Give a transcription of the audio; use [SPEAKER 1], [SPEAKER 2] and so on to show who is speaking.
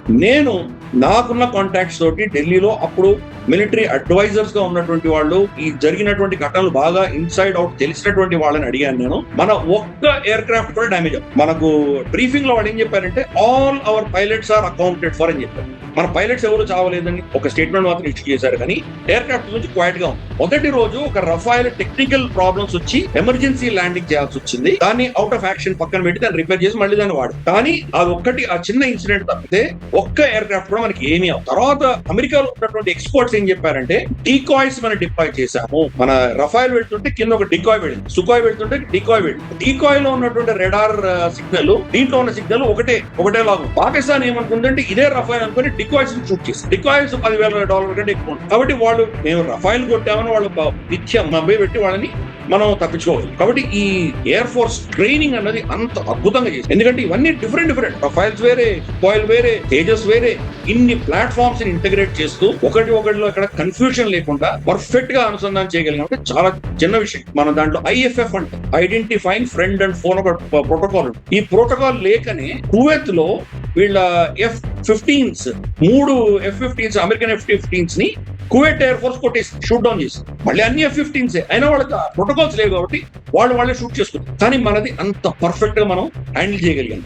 [SPEAKER 1] నేను నాకున్న కాంటాక్ట్స్ తోటి ఢిల్లీలో అప్పుడు మిలిటరీ అడ్వైజర్స్ గా ఉన్నటువంటి వాళ్ళు, ఈ జరిగినటువంటి ఘటనలు బాగా ఇన్సైడ్ అవుట్ తెలిసినటువంటి వాళ్ళని అడిగాను నేను. మన ఒక్క ఎయిర్ క్రాఫ్ట్ కూడా డ్యామేజ్ అవ్వదు. మనకు బ్రీఫింగ్ లో వాళ్ళు ఏం చెప్పారంటే all our pilots are accounted for అని చెప్పారు. మన పైలట్స్ ఎవరు చావలేదని ఒక స్టేట్మెంట్ మాత్రం ఇష్యూ చేశారు, కానీ ఎయిర్ క్రాఫ్ట్ నుంచి క్వైట్ గా ఉంది. మొదటి రోజు ఒక రఫైల్ టెక్నికల్ ప్రాబ్లమ్స్ వచ్చి ఎమర్జెన్సీ ల్యాండింగ్ చేయాల్సి వచ్చింది. దాన్ని అవుట్ ఆఫ్ యాక్షన్ పక్కన పెట్టి దాన్ని రిపేర్ చేసి మళ్ళీ దాన్ని వాడు. కానీ అది ఒక్కటి ఆ చిన్న ఇన్సిడెంట్ తప్పితే ఒక్క ఎయిర్ క్రాఫ్ట్ కూడా మనకి ఏమీ అవ్వదు. తర్వాత అమెరికాలో ఉన్నటువంటి ఎక్స్పర్ట్స్ ఏం చెప్పారంటే డికాయ్స్ మనం డిప్లాయ్ చేశాము. మన రఫైల్ వెళ్తుంటే కింద ఒక డికాయ్ వెళ్ళింది, సుకాయ్ వెళ్తుంటే డికాయ్ వెళ్ళింది. డికాయ్ లో ఉన్నటువంటి రెడార్ సిగ్నల్ దీంట్లో ఉన్న సిగ్నల్ ఒకటే లాగా. పాకిస్తాన్ ఏమనుకుందంటే ఇదే రఫైల్ అనుకుని డికాయ్స్ షూట్ చేసి, డికాయ్స్ $10,000 కంటే ఎక్కువ. కాబట్టి వాళ్ళు మేము రఫైల్ కొట్టామని వాళ్ళు నిత్యం మభ్య పెట్టి వాళ్ళని మనం తప్పించుకోవాలి. కాబట్టి ఈ ఎయిర్ ఫోర్స్ ట్రైనింగ్ అన్నది అంత అద్భుతంగా చేసింది. ఎందుకంటే ఇవన్నీ డిఫరెంట్ రఫైల్స్ వేరే, కాయిల్ వేరే, తేజస్ వేరే, ఇన్ని ప్లాట్ఫామ్స్ ని ఇంటగ్రేట్ చేస్తూ ఒకటిలో ఎక్కడ కన్ఫ్యూజన్ లేకుండా పర్ఫెక్ట్ గా అనుసంధానం చేయగలిగిన చాలా చిన్న విషయం. మన దాంట్లో IFF అంటే ఐడెంటిఫైయింగ్ ఫ్రెండ్ అండ్ ఫోన్ ఒక ప్రోటోకాల్. ఈ ప్రోటోకాల్ లేకనే కువైత్ లో వీళ్ళ F-15s 3 F-15s అమెరికన్ F-15s ని కువైట్ ఎయిర్ ఫోర్స్ కొట్టేసి షూట్ డౌన్ చేసి, మళ్ళీ అన్ని F-15s అయినా వాళ్ళకి ప్రోటోకాల్స్ లేవు కాబట్టి వాళ్ళే షూట్ చేసుకుంటారు. కానీ మనది అంత పర్ఫెక్ట్ గా మనం హ్యాండిల్ చేయగలిగాం.